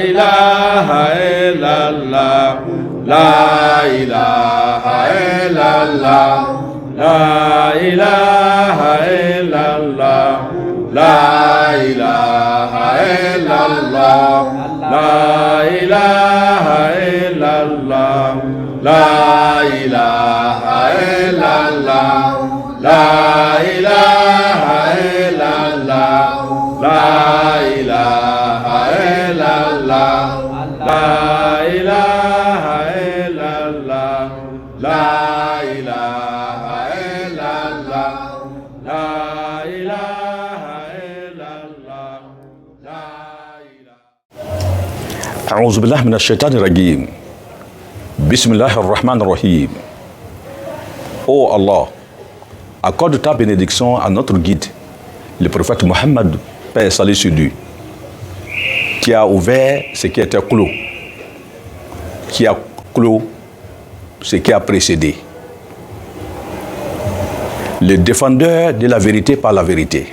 ilaha illallah, la ilaha illallah, la ilaha illallah, la ilaha illallah, la ilaha illallah, la ilaha illallah, la ilaha illallah, la ilaha illallah, la ilaha illallah, la ilaha illallah, la ilaha illallah, la ilaha. أعوذ بالله من الشيطان الرجيم. بسم الله الرحمن الرحيم. Oh Allah, accorde ta bénédiction à notre guide, le prophète Mohammed, paix et salut sur lui, qui a ouvert ce qui était clos, qui a clos ce qui a précédé. Le défendeur de la vérité par la vérité,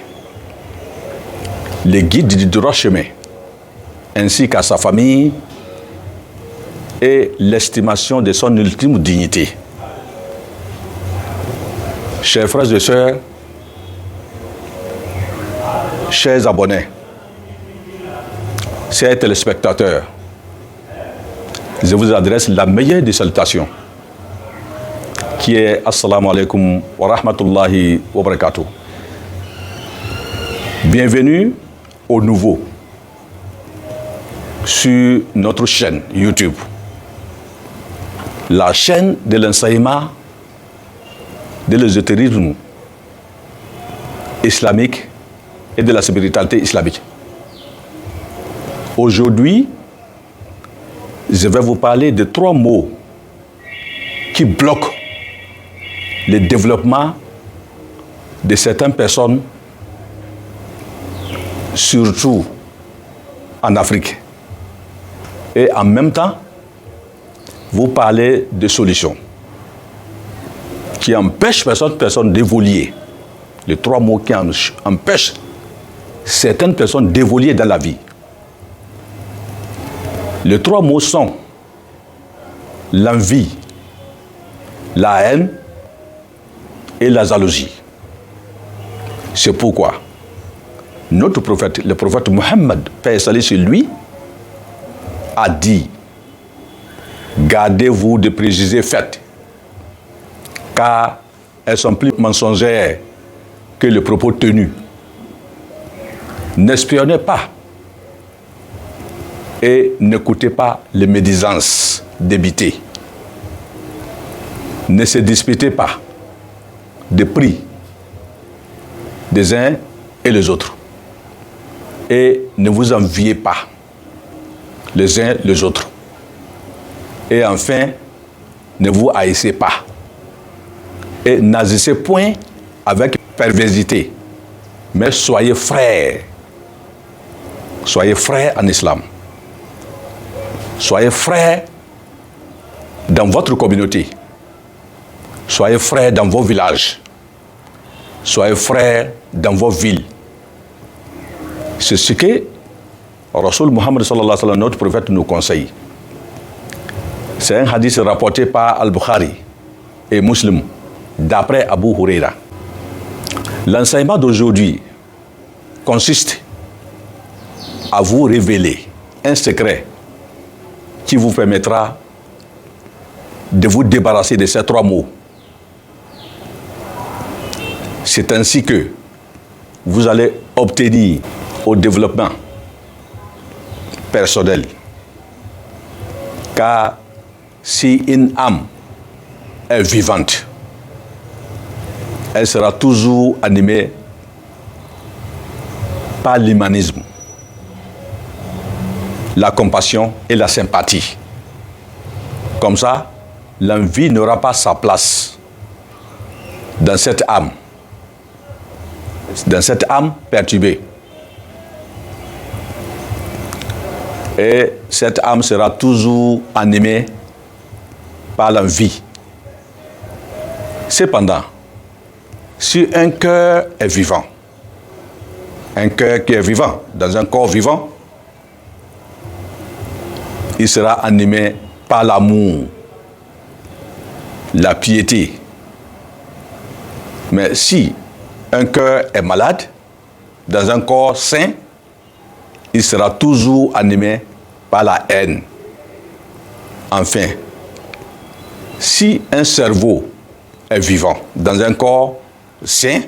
le guide du droit chemin, ainsi qu'à sa famille et l'estimation de son ultime dignité. Chers frères et sœurs, chers abonnés, chers téléspectateurs, je vous adresse la meilleure des salutations, qui est Assalamu alaikum wa rahmatullahi wa barakatuh. Bienvenue au nouveau sur notre chaîne YouTube, la chaîne de l'enseignement de l'ésotérisme islamique et de la spiritualité islamique. Aujourd'hui, je vais vous parler de 3 mots qui bloquent le développement de certaines personnes, surtout en Afrique. Et en même temps, vous parlez de solutions qui empêchent personne d'évoluer. Les 3 mots qui empêchent certaines personnes d'évoluer dans la vie. Les 3 mots sont l'envie, la haine et la jalousie. C'est pourquoi notre prophète, le prophète Mohammed, paix et salut sur lui, a dit: gardez-vous de préjugés faits, car elles sont plus mensongères que les propos tenus. N'espionnez pas et n'écoutez pas les médisances débitées. Ne se disputez pas des prix des uns et les autres. Et ne vous enviez pas les uns les autres. Et enfin, ne vous haïssez pas. Et n'agissez point avec perversité, mais soyez frères. Soyez frères en islam. Soyez frères dans votre communauté. Soyez frères dans vos villages. Soyez frères dans vos villes. C'est ce que Rasoul Muhammad sallallahu alayhi wa sallam, notre prophète, nous conseille. C'est un hadith rapporté par Al-Bukhari et Muslim, d'après Abu Huraira. L'enseignement d'aujourd'hui consiste à vous révéler un secret qui vous permettra de vous débarrasser de ces 3 mots. C'est ainsi que vous allez obtenir au développement personnel. Car si une âme est vivante, elle sera toujours animée par l'humanisme, la compassion et la sympathie. Comme ça, l'envie n'aura pas sa place dans cette âme perturbée. Et cette âme sera toujours animée par l'envie. Cependant, si un cœur est vivant, un cœur qui est vivant, dans un corps vivant, il sera animé par l'amour, la piété. Mais si un cœur est malade, dans un corps sain, il sera toujours animé par la haine. Enfin, si un cerveau est vivant dans un corps sain,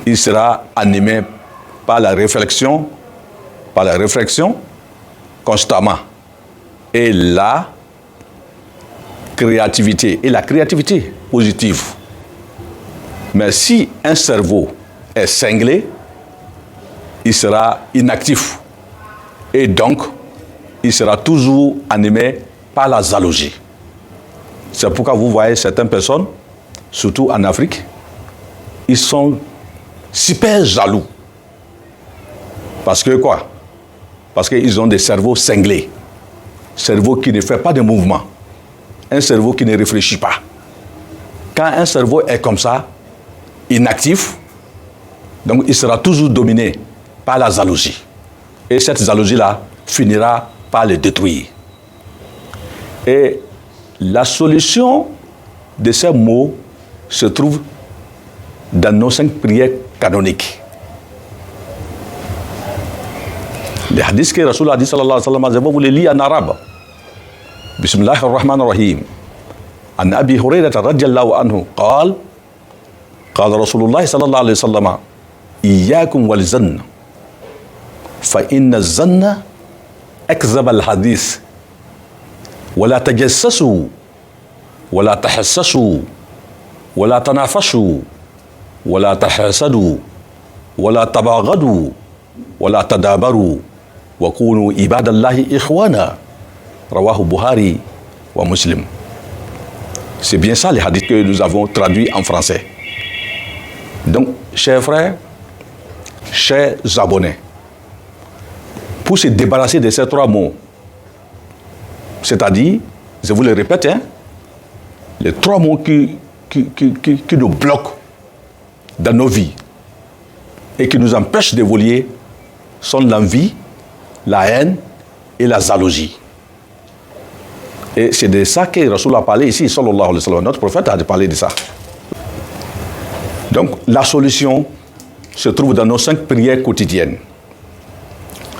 il sera animé par la réflexion constamment. Et la créativité positive. Mais si un cerveau est cinglé, il sera inactif. Et donc, il sera toujours animé par la jalousie. C'est pourquoi vous voyez certaines personnes, surtout en Afrique, ils sont super jaloux. Parce que quoi? Parce qu'ils ont des cerveaux cinglés. Cerveau qui ne fait pas de mouvement. Un cerveau qui ne réfléchit pas. Quand un cerveau est comme ça, inactif, donc il sera toujours dominé par la jalousie. Et cette jalousie-là finira par le détruire. Et la solution de ces mots se trouve dans nos 5 prières canoniques. Les hadiths que Rasul a dit sallallahu alayhi wa sallam, je vais vous les lire en arabe. Bismillahir Rahmanir Rahim. An Abi Hurairah radiyallahu anhu قال قال رسول الله صلى الله عليه وسلم إياكم والزن فإن الزن أكذب الحديث ولا تجسسوا ولا تحسسوا ولا تنافسوا ولا تحاسدوا ولا تباغضوا ولا تدابروا وكونوا عباد الله إخوانا رواه Bukhari wa Muslim. C'est bien ça les hadiths que nous avons traduits en français. Donc, chers frères, chers abonnés, pour se débarrasser de ces 3 mots, c'est-à-dire, je vous le répète, les 3 mots qui nous bloquent dans nos vies et qui nous empêchent d'évoluer sont l'envie, la haine et la jalousie. Et c'est de ça que Rasul a parlé ici, sallallahu alayhi wa sallam. Notre prophète a parlé de ça. Donc, la solution se trouve dans nos 5 prières quotidiennes.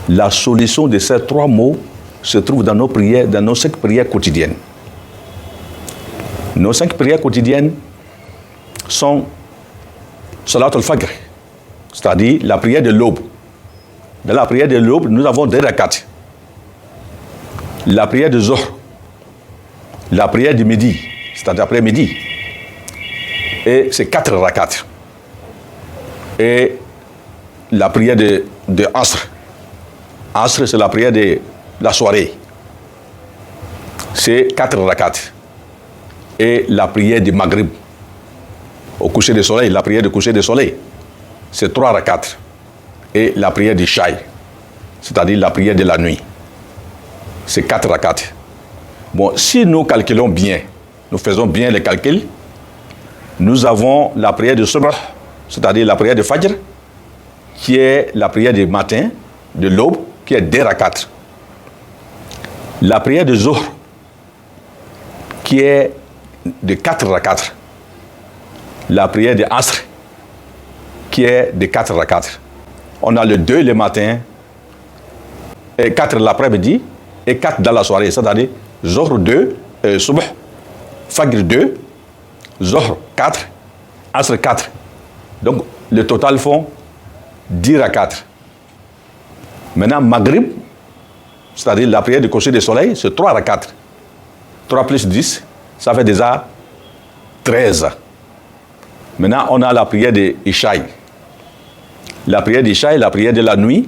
La solution de ces 3 mots se trouve dans nos 5 prières quotidiennes. Nos 5 prières quotidiennes sont Salat al-Fajr, c'est-à-dire la prière de l'aube. Dans la prière de l'aube, nous avons 2 rakats. La prière de Zohr, la prière du midi, c'est-à-dire après-midi. Et c'est 4 rakats. Et la prière de Asr. Asr, c'est la prière de la soirée. C'est 4 rakats. Et la prière du Maghrib, au coucher du soleil, la prière du coucher du soleil, c'est 3 rakats. Et la prière du Shaï, c'est-à-dire la prière de la nuit, c'est 4 rakats. Bon, si nous calculons bien, nous faisons bien les calculs, nous avons la prière de Subh, c'est-à-dire la prière de Fajr, qui est la prière du matin, de l'aube, qui est 2 rakats. La prière de Zohr, qui est de 4 rakats. La prière de Asr, qui est de 4 rakats. On a le 2 le matin, et 4 l'après-midi, et 4 dans la soirée, c'est-à-dire Zohr 2, Subh, Fajr 2, Zohr 4, Asr 4. Donc, le total font 10 rakats. Maintenant, Maghrib, c'est-à-dire la prière du coucher du soleil, c'est 3 rakats. 3 plus 10, ça fait déjà 13. Maintenant, on a la prière de Ishaï. La prière d'Ishaï, la prière de la nuit,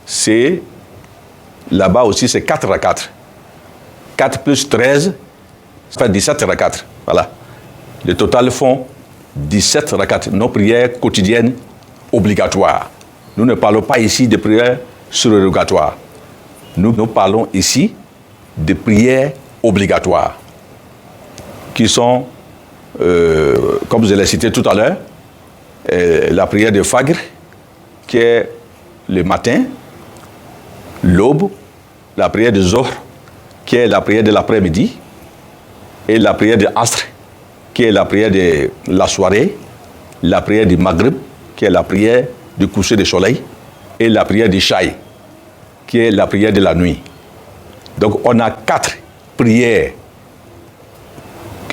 c'est, là-bas aussi, c'est 4 rakats. 4 plus 13, ça fait 17 rakats. Voilà. Le total font 17 rakats. Nos prières quotidiennes obligatoires. Nous ne parlons pas ici de prières surérogatoires. Nous parlons ici de prières obligatoires qui sont, comme je l'ai cité tout à l'heure, la prière de Fajr, qui est le matin, l'aube, la prière de Zohr, qui est la prière de l'après-midi, et la prière de Asr, qui est la prière de la soirée, la prière du Maghrib, qui est la prière du coucher du soleil, et la prière du Shaï, qui est la prière de la nuit. Donc on a 4 prières.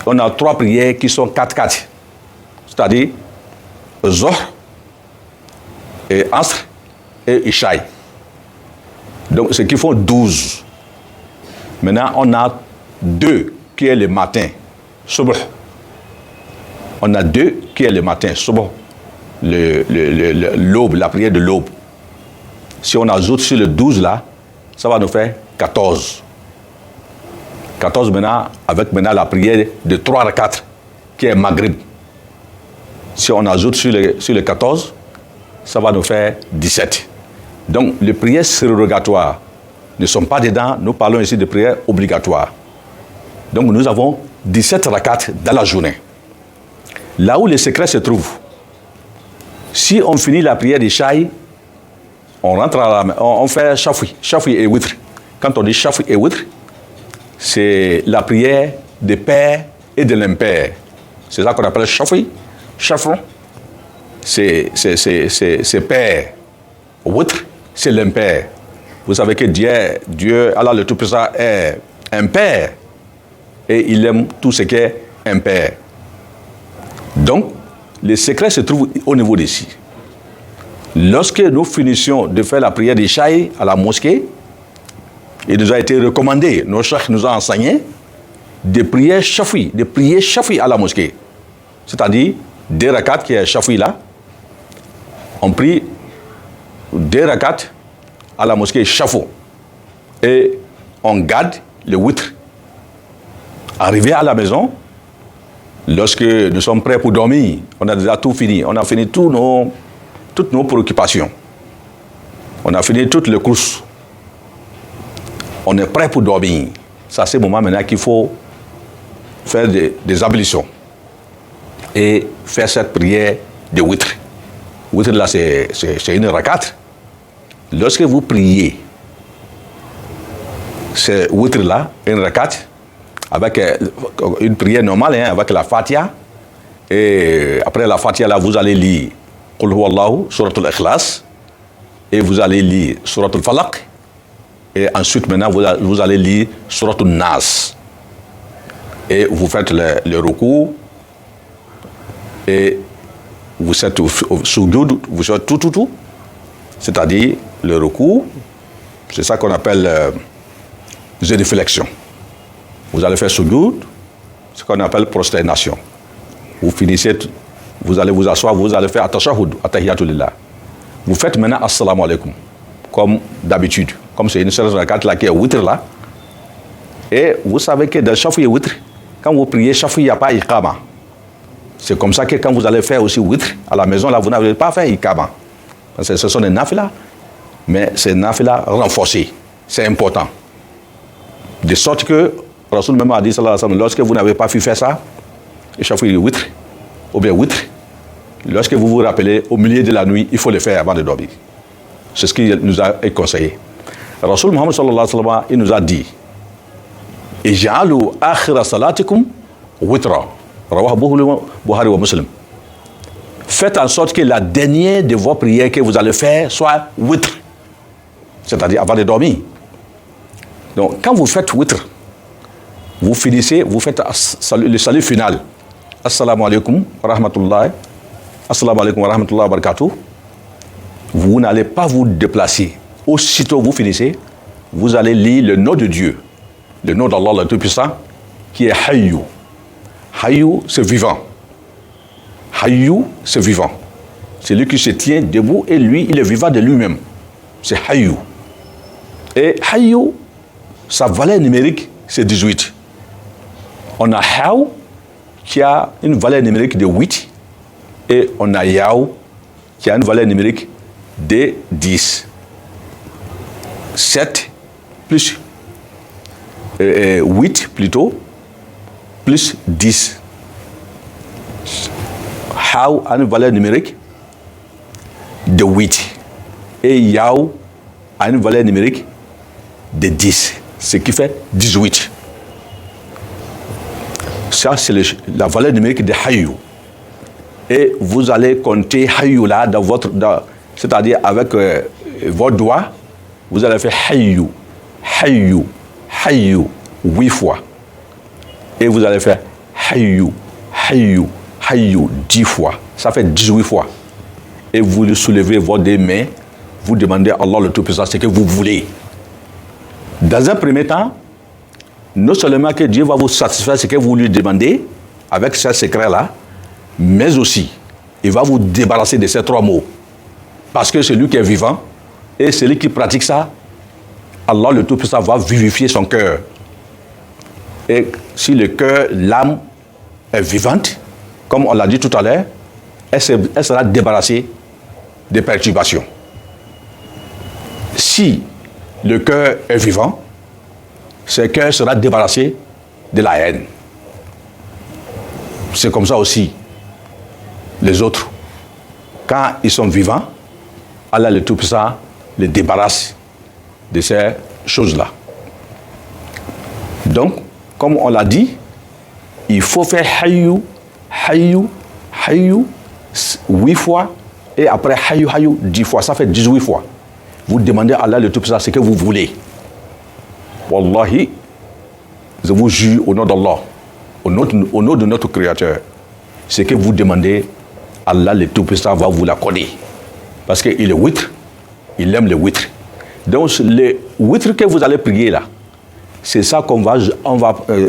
On a 3 prières qui sont 4-4. C'est-à-dire Zohr, et Asr, et Ishaï. Donc ce qui font 12. Maintenant on a 2 qui est le matin, Subh. On a 2 qui est le matin, Subh. L'aube, la prière de l'aube. Si on ajoute sur le 12 là, ça va nous faire 14. 14 maintenant, avec maintenant la prière de 3 à 4, qui est Maghrib. Si on ajoute sur le 14, ça va nous faire 17. Donc les prières surrogatoires ne sont pas dedans, nous parlons ici de prières obligatoires. Donc nous avons 17 rakats dans la journée. Là où le secret se trouve, si on finit la prière de Shaï, on rentre à on fait Shafi et Witr. Quand on dit Shafi et Witr, c'est la prière des pères et de l'impair. C'est ça qu'on appelle Shafi. Shafron, c'est père. Witr, c'est l'impair. Vous savez que Dieu, Allah le Tout-Puissant, est un père. Et il aime tout ce qui est impair. Donc, le secret se trouve au niveau d'ici. Lorsque nous finissions de faire la prière d'Ishaï à la mosquée, il nous a été recommandé, nos chefs nous ont enseigné, de prier Shafi à la mosquée. C'est-à-dire, 2 rakats qui est Shafi là, on prie 2 rakats à la mosquée Shafo. Et on garde le witr. Arrivé à la maison, lorsque nous sommes prêts pour dormir, on a déjà tout fini. On a fini toutes nos préoccupations. On a fini toutes les courses. On est prêt pour dormir. Ça, c'est le moment maintenant qu'il faut faire des ablutions et faire cette prière de witr. Witr, là, c'est une rakat. Lorsque vous priez ce witr-là, une rakat, avec une prière normale, hein, avec la Fatiha. Et après la Fatiha, là, vous allez lire Qul Huwallahu, Surat al-Ikhlas. Et vous allez lire Surat al-Falaq. Et ensuite, maintenant, vous allez lire Surat al-Nas. Et vous faites le recours. Et vous êtes sujoud, vous faites tout. C'est-à-dire le recours. C'est ça qu'on appelle génuflexion. Vous allez faire sujoud, ce qu'on appelle prosternation. Vous finissez, vous allez vous asseoir, vous allez faire at-tashahhud, at-tahiyyatulillah. Vous faites maintenant assalamu alaikum, comme d'habitude. Comme c'est une seule rakat là qui est witr là. Et vous savez que dans Shafi et witr, quand vous priez Shafi, il n'y a pas iqama. C'est comme ça que quand vous allez faire aussi witr, à la maison là, vous n'avez pas fait iqama. Parce que ce sont des nafila, mais c'est nafila renforcés. C'est important. De sorte que Rasoul même a dit, sallallahu alayhi wa sallam, lorsque vous n'avez pas pu faire ça, échauffer le witr, ou bien witr, lorsque vous vous rappelez au milieu de la nuit, il faut le faire avant de dormir. C'est ce qu'il nous a conseillé. Rasoul Muhammad sallallahu alayhi wa sallam, il nous a dit, Ij'alu akhira salatikum witra. Rawah Bukhari wa Muslim. Faites en sorte que la dernière de vos prières que vous allez faire soit witr, c'est-à-dire avant de dormir. Donc, quand vous faites witr, vous finissez, vous faites le salut final. Assalamu alaikum wa rahmatullahi. Assalamu alaikum wa rahmatullahi wa barakatuh. Vous n'allez pas vous déplacer. Aussitôt vous finissez, vous allez lire le nom de Dieu, le nom d'Allah le Tout-Puissant, qui est Hayyu. Hayyu, c'est vivant. Hayyu, c'est vivant. C'est lui qui se tient debout et lui, il est vivant de lui-même. C'est Hayyu. Et Hayyu, sa valeur numérique, c'est 18. On a Haw, qui a une valeur numérique de 8, et on a Yaw, qui a une valeur numérique de 10. 7 plus 8 plutôt, plus 10. Haw a une valeur numérique de 8. Et Yaw a une valeur numérique de 10, ce qui fait 18. Ça, c'est la valeur numérique de Hayyu. Et vous allez compter Hayyu là, c'est-à-dire avec votre doigt, vous allez faire Hayyu, Hayyu, Hayyu, 8 fois. Et vous allez faire Hayyu, Hayyu, Hayyu, 10 fois. Ça fait 18 fois. Et vous soulevez vos deux mains, vous demandez à Allah le Tout-Puissant ce que vous voulez. Dans un premier temps, non seulement que Dieu va vous satisfaire ce que vous lui demandez, avec ce secret-là, mais aussi, il va vous débarrasser de ces 3 mots. Parce que celui qui est vivant, et celui qui pratique ça, Allah le Tout-Puissant va vivifier son cœur. Et si le cœur, l'âme est vivante, comme on l'a dit tout à l'heure, elle sera débarrassée des perturbations. Si le cœur est vivant, ce cœur sera débarrassé de la haine. C'est comme ça aussi les autres. Quand ils sont vivants, Allah le Tout-Puissant les débarrasse de ces choses-là. Donc, comme on l'a dit, il faut faire Hayyu, Hayyu, Hayyu 8 fois et après Hayyu, Hayyu 10 fois. Ça fait 18 fois. Vous demandez à Allah le Tout-Puissant ce que vous voulez. Wallahi, je vous jure au nom d'Allah, au nom de notre Créateur, ce que vous demandez, Allah le Tout-Puissant va vous l'accorder. Parce qu'il est witr, il aime le witr. Donc le witr que vous allez prier là, c'est ça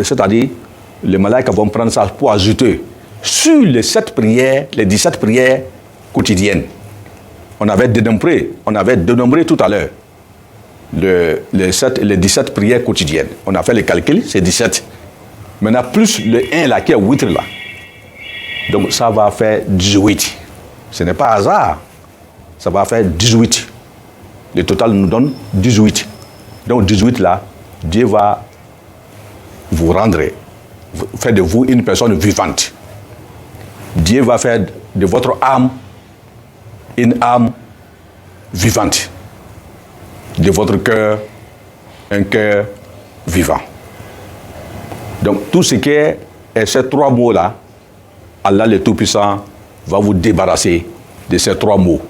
c'est-à-dire les malaïkas vont prendre ça pour ajouter sur les 7 prières, les 17 prières quotidiennes. On avait dénombré tout à l'heure les 17 prières quotidiennes. On a fait le calcul, c'est 17. Maintenant, plus le 1 là, qui est witr là. Donc ça va faire 18. Ce n'est pas hasard. Ça va faire 18. Le total nous donne 18. Donc 18 là, Dieu va vous rendre, faire de vous une personne vivante. Dieu va faire de votre âme une âme vivante. De votre cœur, un cœur vivant. Donc tout ce qui est ces 3 mots-là, Allah le Tout-Puissant va vous débarrasser de ces 3 mots.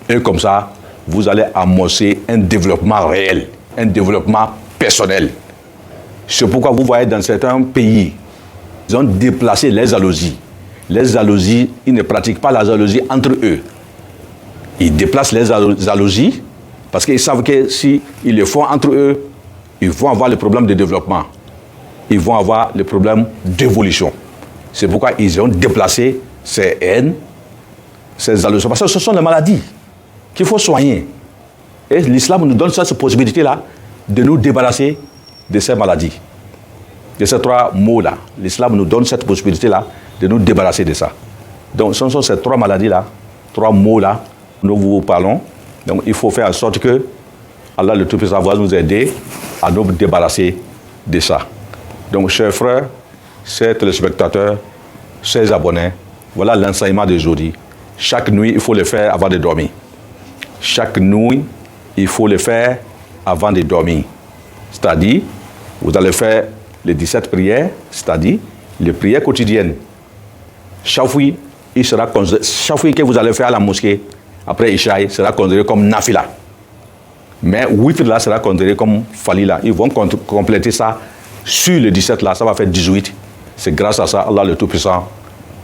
Et comme ça, vous allez amorcer un développement réel, un développement personnel. C'est pourquoi vous voyez dans certains pays, ils ont déplacé les jalousies. Les jalousies, ils ne pratiquent pas la jalousie entre eux. Ils déplacent les jalousies parce qu'ils savent que s'ils le font entre eux, ils vont avoir le problème de développement. Ils vont avoir le problème d'évolution. C'est pourquoi ils ont déplacé ces haines, ces jalousies. Parce que ce sont des maladies qu'il faut soigner. Et l'islam nous donne cette possibilité-là de nous débarrasser de ces maladies. De ces 3 mots-là. L'islam nous donne cette possibilité-là de nous débarrasser de ça. Donc ce sont ces 3 maladies-là, 3 mots-là, nous vous parlons. Donc il faut faire en sorte que Allah le Tout-Puissant va nous aider à nous débarrasser de ça. Donc chers frères, chers téléspectateurs, chers abonnés, voilà l'enseignement d'aujourd'hui. Chaque nuit, il faut le faire avant de dormir. Chaque nuit, il faut le faire avant de dormir. C'est-à-dire, vous allez faire les 17 prières, c'est-à-dire les prières quotidiennes. Chaque fois que vous allez faire à la mosquée, après Ishaï, sera considéré comme Nafila. Mais 8 là sera considéré comme Falila. Ils vont compléter ça sur le 17 là, ça va faire 18. C'est grâce à ça, Allah le Tout-Puissant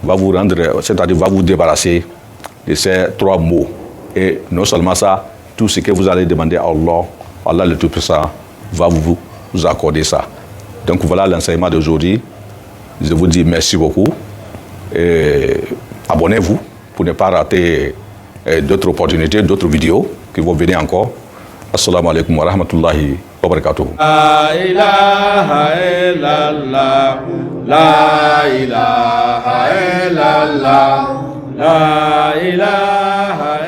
va vous rendre, c'est-à-dire va vous débarrasser de ces 3 mots. Et non seulement ça, tout ce que vous allez demander à Allah, Allah le Tout-Puissant va vous accorder ça. Donc voilà l'enseignement d'aujourd'hui. Je vous dis merci beaucoup. Et abonnez-vous pour ne pas rater d'autres opportunités, d'autres vidéos qui vont venir encore. Assalamu alaikum wa rahmatullahi wa barakatuh. La ilaha illallah, la ilaha illallah, la ilaha